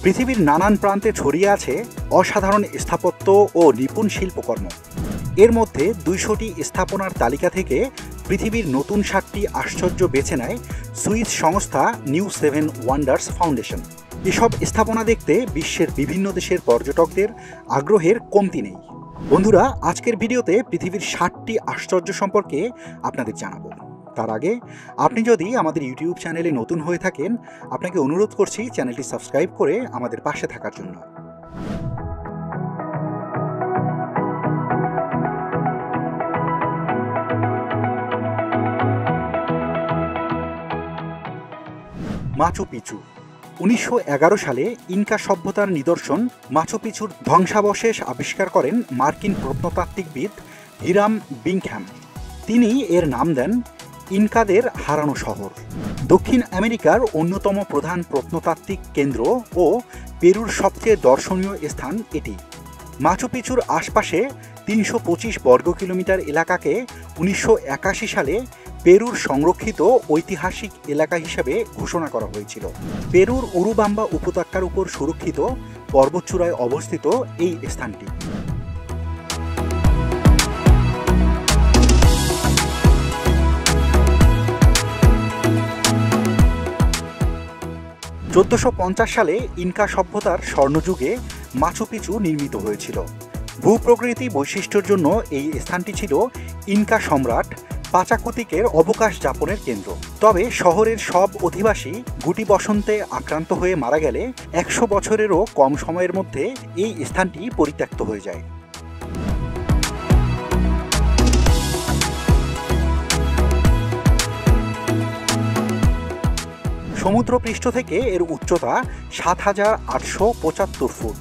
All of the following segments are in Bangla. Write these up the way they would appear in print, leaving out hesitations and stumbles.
পৃথিবীর নানান প্রান্তে ছড়িয়ে আছে অসাধারণ স্থাপত্য ও নিপুণ শিল্পকর্ম। এর মধ্যে 200টি স্থাপনার তালিকা থেকে পৃথিবীর নতুন 7টি আশ্চর্য বেছে নেয় সুইস সংস্থা নিউ 7 ওয়ান্ডার্স ফাউন্ডেশন। এসব স্থাপনা দেখতে বিশ্বের বিভিন্ন দেশের পর্যটকদের আগ্রহের কমতি নেই। বন্ধুরা, আজকের ভিডিওতে পৃথিবীর 7টি আশ্চর্য সম্পর্কে আপনাদের জানাবো। তার আগে আপনি যদি আমাদের ইউটিউব চ্যানেলে নতুন হয়ে থাকেন, আপনাকে অনুরোধ করছি চ্যানেলটি সাবস্ক্রাইব করে আমাদের পাশে থাকার জন্য। Machu Picchu. 1911 সালে ইনকা সভ্যতার নিদর্শন মাচু পিচুর ধ্বংসাবশেষ আবিষ্কার করেন মার্কিন প্রত্নতাত্ত্বিকবিদ হিরাম বিংহ্যাম। তিনি এর নাম দেন ইনকাদের হারানো শহর। দক্ষিণ আমেরিকার অন্যতম প্রধান প্রত্নতাত্ত্বিক কেন্দ্র ও পেরুর সবচেয়ে দর্শনীয় স্থান এটি। মাচু পিচুর আশপাশে 325 বর্গ কিলোমিটার এলাকাকে 1981 সালে পেরুর সংরক্ষিত ঐতিহাসিক এলাকা হিসেবে ঘোষণা করা হয়েছিল। পেরুর উরুবাম্বা উপত্যকার উপর সুরক্ষিত পর্বতচূড়ায় অবস্থিত এই স্থানটি। (1450 সালে ইনকা সভ্যতার স্বর্ণযুগে মাচু পিচু নির্মিত হয়েছিল। ভূপ্রকৃতি বৈশিষ্ট্যের জন্য এই স্থানটি ছিল ইনকা সম্রাট পাচাকুতিকের অবকাশ যাপনের কেন্দ্র। তবে শহরের সব অধিবাসী গুটি বসন্তে আক্রান্ত হয়ে মারা গেলে 100 বছরেরও কম সময়ের মধ্যে এই স্থানটি পরিত্যক্ত হয়ে যায়। সমুদ্রপৃষ্ঠ থেকে এর উচ্চতা 7,875 ফুট।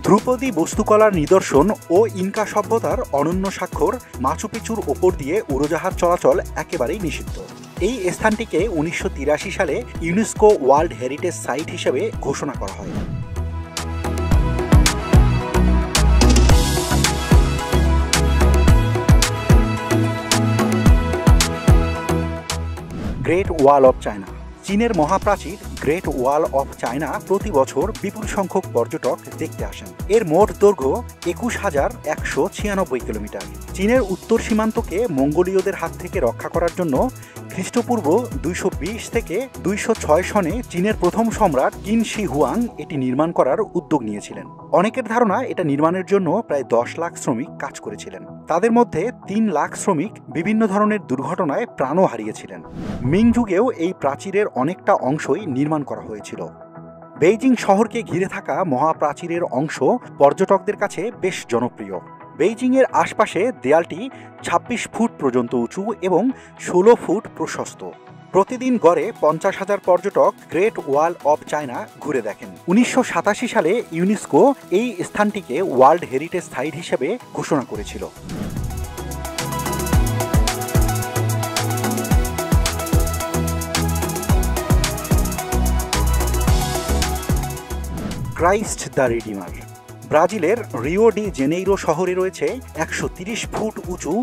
ধ্রুপদী বস্তুকলার নিদর্শন ও ইনকা সভ্যতার অনন্য স্বাক্ষর মাচু পিচুর ওপর দিয়ে উড়োজাহাজ চলাচল একেবারেই নিষিদ্ধ। এই স্থানটিকে 1983 সালে ইউনেস্কো ওয়ার্ল্ড হেরিটেজ সাইট হিসেবে ঘোষণা করা হয়। Great wall of China. চীনের মহাপ্রাচীর গ্রেট ওয়াল অফ চায়না প্রতি বছর বিপুল সংখ্যক পর্যটক দেখতে আসেন। এর মোট দৈর্ঘ্য 21,196 কিলোমিটার। চীনের উত্তর সীমান্তকে মঙ্গোলীয়দের হাত থেকে রক্ষা করার জন্য খ্রিস্টপূর্ব 220 থেকে 206 সনে চীনের প্রথম সম্রাট কিন শি হুয়াং এটি নির্মাণ করার উদ্যোগ নিয়েছিলেন। অনেকের ধারণা এটা নির্মাণের জন্য প্রায় 10 লাখ শ্রমিক কাজ করেছিলেন। তাদের মধ্যে 3 লাখ শ্রমিক বিভিন্ন ধরনের দুর্ঘটনায় প্রাণও হারিয়েছিলেন। মিং যুগেও এই প্রাচীরের অনেকটা অংশই নির্মাণ করা হয়েছিল। বেইজিং শহরকে ঘিরে থাকা মহাপ্রাচীরের অংশ পর্যটকদের কাছে বেশ জনপ্রিয়। বেইজিংয়ের আশপাশে দেয়ালটি 26 ফুট পর্যন্ত উঁচু এবং 16 ফুট প্রশস্ত। প্রতিদিন গড়ে 50,000 পর্যটক গ্রেট ওয়াল অফ চায়না ঘুরে দেখেন। 1987 সালে ইউনেস্কো এই স্থানটিকে ওয়ার্ল্ড হেরিটেজ সাইট হিসেবে ঘোষণা করেছিল। Christ the redeemer. ব্রাজিলের রিও ডি জেনেইরো শহরে রয়েছে 130 ফুট উঁচু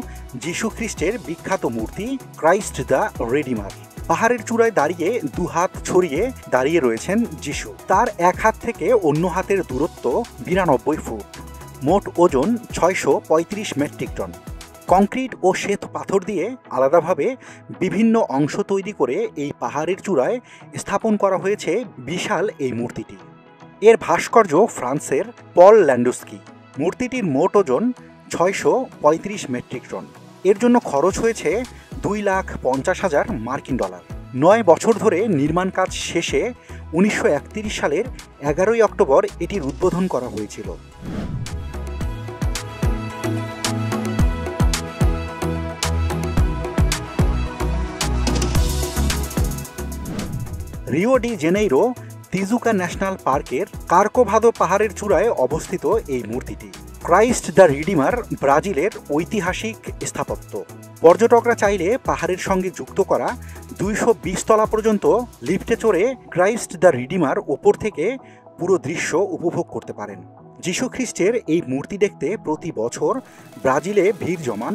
যিশু খ্রিস্টের বিখ্যাত মূর্তি ক্রাইস্ট দ্য রিডিমার। পাহাড়ের চূড়ায় দাঁড়িয়ে 2 হাত ছড়িয়ে দাঁড়িয়ে রয়েছেন যিশু। তার এক হাত থেকে অন্য হাতের দূরত্ব 92 ফুট। মোট ওজন 635 মেট্রিক টন। কংক্রিট ও শ্বেত পাথর দিয়ে আলাদাভাবে বিভিন্ন অংশ তৈরি করে এই পাহাড়ের চূড়ায় স্থাপন করা হয়েছে বিশাল এই মূর্তিটি। এর ভাস্কর্য ফ্রান্সের পল ল্যান্ডুস্কি। মূর্তিটির মোট ওজন 635 মেট্রিক টন। এর জন্য খরচ হয়েছে $2,50,000 মার্কিন ডলার। 9 বছর ধরে নির্মাণ কাজ শেষে 1931 সালের 11 অক্টোবর এটির উদ্বোধন করা হয়েছিল। Rio de Janeiro Tijuca national পার্কের কার্কোভাদো পাহাড়ের চূড়ায় অবস্থিত এই মূর্তিটি। ক্রাইস্ট দ্য রিডিমার ব্রাজিলের ঐতিহাসিক স্থাপত্য। পর্যটকরা চাইলে পাহাড়ের সঙ্গে যুক্ত করা 220 তলা পর্যন্ত লিফটে চড়ে ক্রাইস্ট দ্য রিডিমার ওপর থেকে পুরো দৃশ্য উপভোগ করতে পারেন। যিশু খ্রিস্টের এই মূর্তি দেখতে প্রতি বছর ব্রাজিলে ভিড় জমান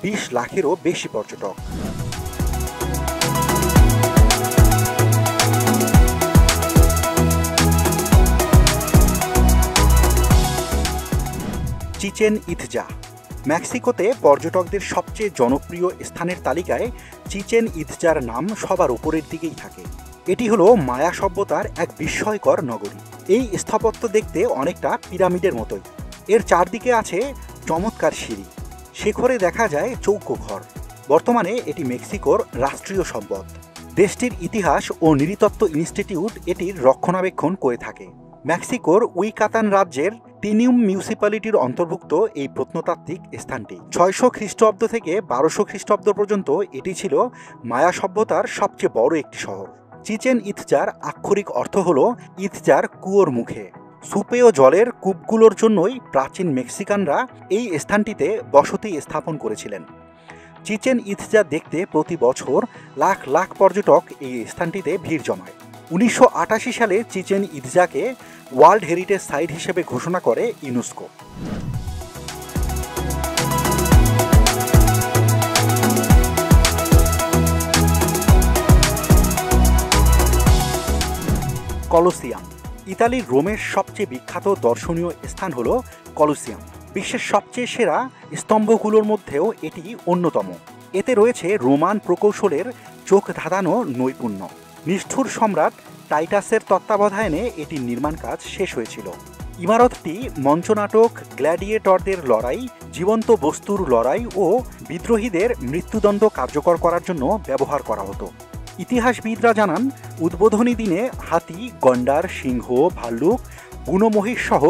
20 লাখেরও বেশি পর্যটক। Chichen Itza. মেক্সিকোতে পর্যটকদের সবচেয়ে জনপ্রিয় স্থানের তালিকায় চিচেন ইৎজার নাম সবার উপরের দিকেই থাকে। এটি হলো মায়া সভ্যতার এক বিস্ময়কর নগরী। এই স্থাপত্য দেখতে অনেকটা পিরামিডের মতোই। এর চারদিকে আছে চমৎকার সিঁড়ি, শিখরে দেখা যায় চৌকো ঘর। বর্তমানে এটি মেক্সিকোর রাষ্ট্রীয় সম্পদ। দেশটির ইতিহাস ও নৃতত্ত্ব ইনস্টিটিউট এটির রক্ষণাবেক্ষণ করে থাকে। মেক্সিকোর উইকাতান রাজ্যের টিনিউম মিউনিসিপ্যালিটির অন্তর্ভুক্ত এই প্রত্নতাত্ত্বিক স্থানটি 600 খ্রিস্টাব্দ থেকে 1200 খ্রিস্টাব্দ পর্যন্ত এটি ছিল মায়া সভ্যতার সবচেয়ে বড় একটি শহর। চিচেন ইৎজার আক্ষরিক অর্থ হল ইৎজার কুয়োর মুখে। সুপেয় জলের কূপগুলোর জন্যই প্রাচীন মেক্সিকানরা এই স্থানটিতে বসতি স্থাপন করেছিলেন। চিচেন ইৎজা দেখতে প্রতি বছর লাখ লাখ পর্যটক এই স্থানটিতে ভিড় জমায়। 1988 সালে চিচেন ইৎজাকে ওয়ার্ল্ড হেরিটেজ সাইট হিসেবে ঘোষণা করে ইউনেস্কো। কলোসিয়াম। ইতালির রোমের সবচেয়ে বিখ্যাত দর্শনীয় স্থান হল কলোসিয়াম। বিশ্বের সবচেয়ে সেরা স্তম্ভগুলোর মধ্যেও এটি অন্যতম। এতে রয়েছে রোমান প্রকৌশলের চোখ ধাঁধানো নৈপুণ্য। নিষ্ঠুর সম্রাট টাইটাসের তত্ত্বাবধানে এটির নির্মাণ কাজ শেষ হয়েছিল। ইমারতটি মঞ্চনাটক, গ্ল্যাডিয়েটরদের লড়াই, জীবন্ত বস্তুর লড়াই ও বিদ্রোহীদের মৃত্যুদণ্ড কার্যকর করার জন্য ব্যবহার করা হতো। ইতিহাসবিদরা জানান, উদ্বোধনী দিনে হাতি, গন্ডার, সিংহ, ভাল্লুক, বুনো মহিষ সহ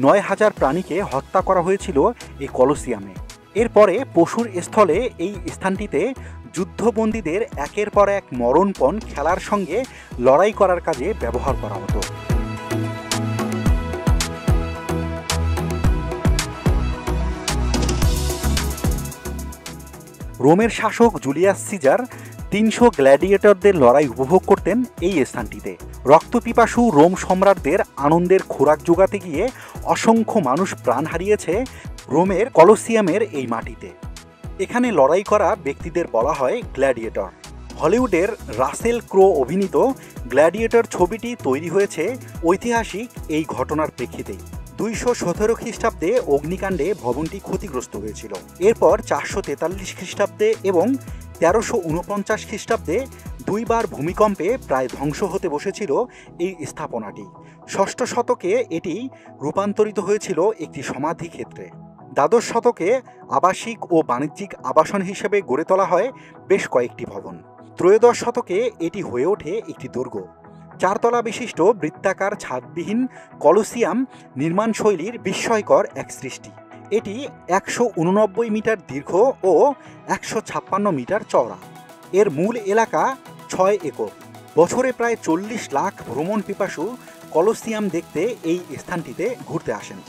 9000 প্রাণীকে হত্যা করা হয়েছিল এই কলোসিয়ামে। এরপরে পশুর স্থলে এই স্থানটিতে যুদ্ধবন্দীদের একের পর এক মরণপণ খেলার সঙ্গে লড়াই করার কাজে ব্যবহার করা হতো। রোমের শাসক জুলিয়াস সিজার 300 গ্ল্যাডিয়েটরদের লড়াই উপভোগ করতেন এই স্থানটিতে। রক্তপিপাসু রোম সম্রাটদের আনন্দের খোরাক জোগাতে গিয়ে অসংখ্য মানুষ প্রাণ হারিয়েছে রোমের কলোসিয়ামের এই মাটিতে। এখানে লড়াই করা ব্যক্তিদের বলা হয় গ্ল্যাডিয়েটর। হলিউডের রাসেল ক্রো অভিনীত গ্ল্যাডিয়েটর ছবিটি তৈরি হয়েছে ঐতিহাসিক এই ঘটনার প্রেক্ষিতেই। 217 খ্রিস্টাব্দে অগ্নিকাণ্ডে ভবনটি ক্ষতিগ্রস্ত হয়েছিল। এরপর 443 খ্রিস্টাব্দে এবং 1349 খ্রিস্টাব্দে দুইবার ভূমিকম্পে প্রায় ধ্বংস হতে বসেছিল এই স্থাপনাটি। 6ষ্ঠ শতকে এটি রূপান্তরিত হয়েছিল একটি সমাধি ক্ষেত্রে। দ্বাদশ শতকে আবাসিক ও বাণিজ্যিক আবাসন হিসেবে গড়ে তোলা হয় বেশ কয়েকটি ভবন। ত্রয়োদশ শতকে এটি হয়ে ওঠে একটি দুর্গ। 4 তলা বিশিষ্ট বৃত্তাকার ছাদবিহীন কলোসিয়াম নির্মাণ শৈলীর বিস্ময়কর এক সৃষ্টি। এটি 189 মিটার দীর্ঘ ও 156 মিটার চওড়া। এর মূল এলাকা 6 একর। বছরে প্রায় 40 লাখ ভ্রমণ পিপাসু কলোসিয়াম দেখতে এই স্থানটিতে ঘুরতে আসেন।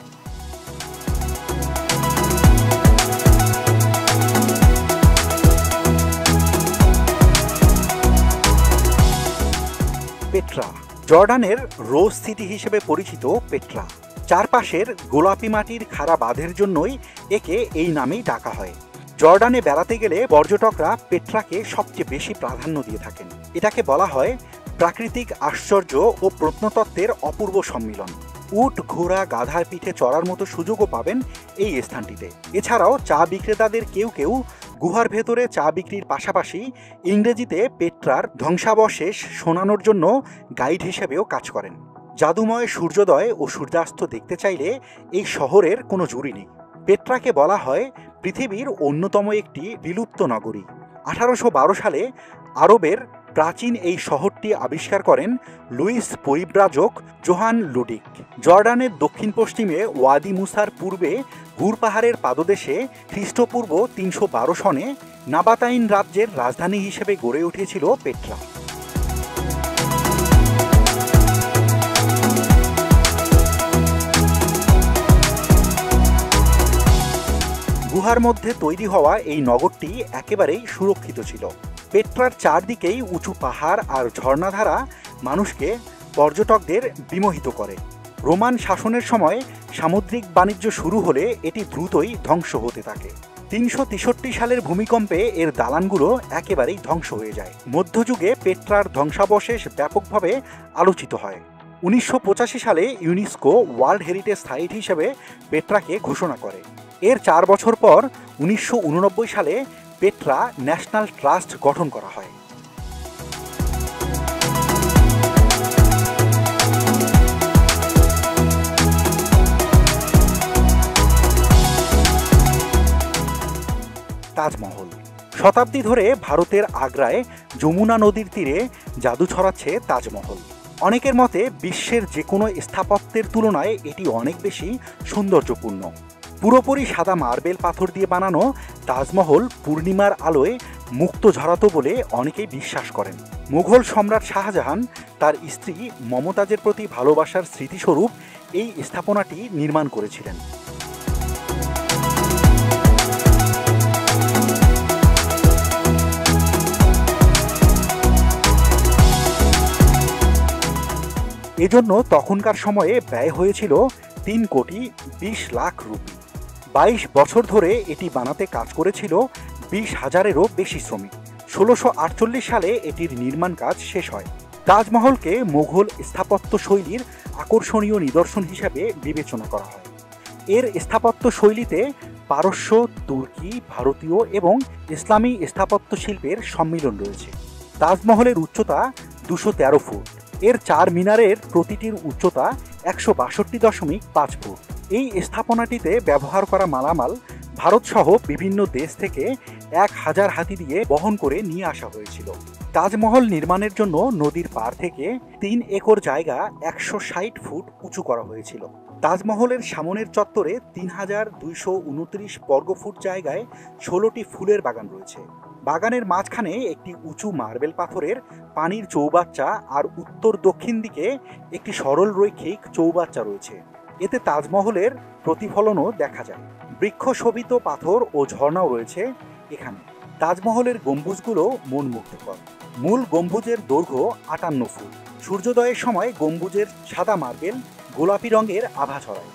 পেট্রা। জর্ডানের রোজ সিটি হিসেবে পরিচিত পেট্রা চারপাশের গোলাপি মাটির খাড়া বাঁধের জন্যই একে এই নামেই ডাকা হয়। জর্ডানে বেড়াতে গেলে পর্যটকরা পেট্রাকে সবচেয়ে বেশি প্রাধান্য দিয়ে থাকেন। এটাকে বলা হয় প্রাকৃতিক আশ্চর্য ও প্রত্নতত্ত্বের অপূর্ব সম্মিলন। উট, ঘোড়া, গাধার পিঠে চড়ার মতো সুযোগও পাবেন এই স্থানটিতে। এছাড়াও চা বিক্রেতাদের কেউ কেউ গুহার ভেতরে চা বিক্রির পাশাপাশি ইংরেজিতে পেট্রার ধ্বংসাবশেষ শোনানোর জন্য গাইড হিসেবেও কাজ করেন। জাদুময় সূর্যোদয় ও সূর্যাস্ত দেখতে চাইলে এই শহরের কোনো জুড়ি নেই। পেট্রাকে বলা হয় পৃথিবীর অন্যতম একটি বিলুপ্ত নগরী। 1812 সালে আরবের প্রাচীন এই শহরটি আবিষ্কার করেন লুইস পরিব্রাজক জোহান লুডিক। জর্ডানের দক্ষিণ পশ্চিমে ওয়াদি মুসার পূর্বে হুর পাহাড়ের পাদদেশে খ্রিস্টপূর্ব 312 সনে নাবাতাইন রাজ্যের রাজধানী হিসেবে গড়ে উঠেছিল পেট্রা। গুহার মধ্যে তৈরি হওয়া এই নগরটি একেবারেই সুরক্ষিত ছিল। পেট্রার চারদিকেই উঁচু পাহাড় আর ঝর্ণাধারা মানুষকে, পর্যটকদের বিমোহিত করে। রোমান শাসনের সময় সামুদ্রিক বাণিজ্য শুরু হলে এটি দ্রুতই ধ্বংস হতে থাকে। 363 সালের ভূমিকম্পে এর দালানগুলো একেবারেই ধ্বংস হয়ে যায়। মধ্যযুগে পেট্রার ধ্বংসাবশেষ ব্যাপকভাবে আলোচিত হয়। 1985 সালে ইউনেস্কো ওয়ার্ল্ড হেরিটেজ সাইট হিসেবে পেট্রাকে ঘোষণা করে। এর 4 বছর পর 1989 সালে পেট্রা ন্যাশনাল ট্রাস্ট গঠন করা হয়। তাজমহল শতাব্দী ধরে ভারতের আগ্রায় যমুনা নদীর তীরে জাদু ছড়াচ্ছে তাজমহল। অনেকের মতে বিশ্বের যে কোনো স্থাপত্যের তুলনায় এটি অনেক বেশি সৌন্দর্যপূর্ণ। পুরোপুরি সাদা মার্বেল পাথর দিয়ে বানানো তাজমহল পূর্ণিমার আলোয় মুক্ত ঝরাতো বলে অনেকেই বিশ্বাস করেন। মুঘল সম্রাট শাহজাহান তার স্ত্রী মমতাজের প্রতি ভালোবাসার স্মৃতিস্বরূপ এই স্থাপনাটি নির্মাণ করেছিলেন। এজন্য তখনকার সময়ে ব্যয় হয়েছিল 3,20,00,000 রুপি। 22 বছর ধরে এটি বানাতে কাজ করেছিল 20,000-এরও বেশি শ্রমিক। 1648 সালে এটির নির্মাণ কাজ শেষ হয়। তাজমহলকে মুঘল স্থাপত্য শৈলীর আকর্ষণীয় নিদর্শন হিসাবে বিবেচনা করা হয়। এর স্থাপত্য শৈলীতে পারস্য, তুর্কি, ভারতীয় এবং ইসলামী স্থাপত্য শিল্পের সম্মিলন রয়েছে। তাজমহলের উচ্চতা 213 ফুট। এর 4 মিনারের প্রতিটির উচ্চতা 162.5 ফুট। এই স্থাপনাটিতে ব্যবহার করা মালামাল ভারতসহ বিভিন্ন দেশ থেকে 1000 হাতি দিয়ে বহন করে নিয়ে আসা হয়েছিল। তাজমহল নির্মাণের জন্য নদীর পাড় থেকে 3 একর জায়গা 160 ফুট উঁচু করা হয়েছিল। তাজমহলের সামনের চত্বরে 3229 বর্গফুট জায়গায় 16টি ফুলের বাগান রয়েছে। বাগানের মাঝখানে একটি উঁচু মার্বেল পাথরের পানির চৌবাচ্চা আর উত্তর দক্ষিণ দিকে একটি সরল রৈখিক চৌবাচ্চা রয়েছে। এতে তাজমহলের প্রতিফলনও দেখা যায়। বৃক্ষ শোভিত পাথর ও ঝর্ণাও রয়েছে এখানে। তাজমহলের গম্বুজগুলো মনমুগ্ধকর। মূল গম্বুজের দৈর্ঘ্য 58 ফুট। সূর্যোদয়ের সময় গম্বুজের সাদা মার্বেল গোলাপি রঙের আভা ছড়ায়।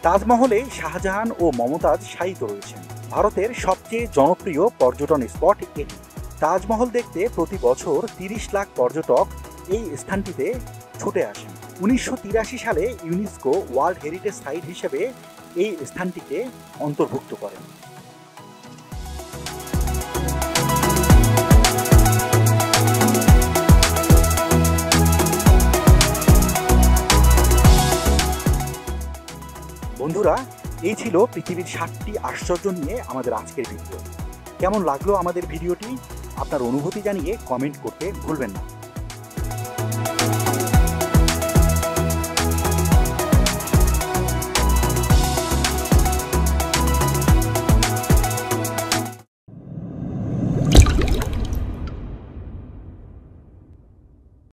তাজমহলে শাহজাহান ও মমতাজ শায়িত রয়েছেন। ভারতের সবচেয়ে জনপ্রিয় পর্যটন স্পট এটি। তাজমহল দেখতে প্রতি বছর 30 লাখ পর্যটক এই স্থানটিতে ছুটে আসেন। 1983 সালে ইউনেস্কো ওয়ার্ল্ড হেরিটেজ সাইট হিসেবে এই স্থানটিকে অন্তর্ভুক্ত করেন। বন্ধুরা, এই ছিল পৃথিবীর 7টি আশ্চর্য নিয়ে আমাদের আজকের ভিডিও। কেমন লাগলো আমাদের ভিডিওটি? আপনার অনুভূতি জানিয়ে কমেন্ট করতে ভুলবেন না।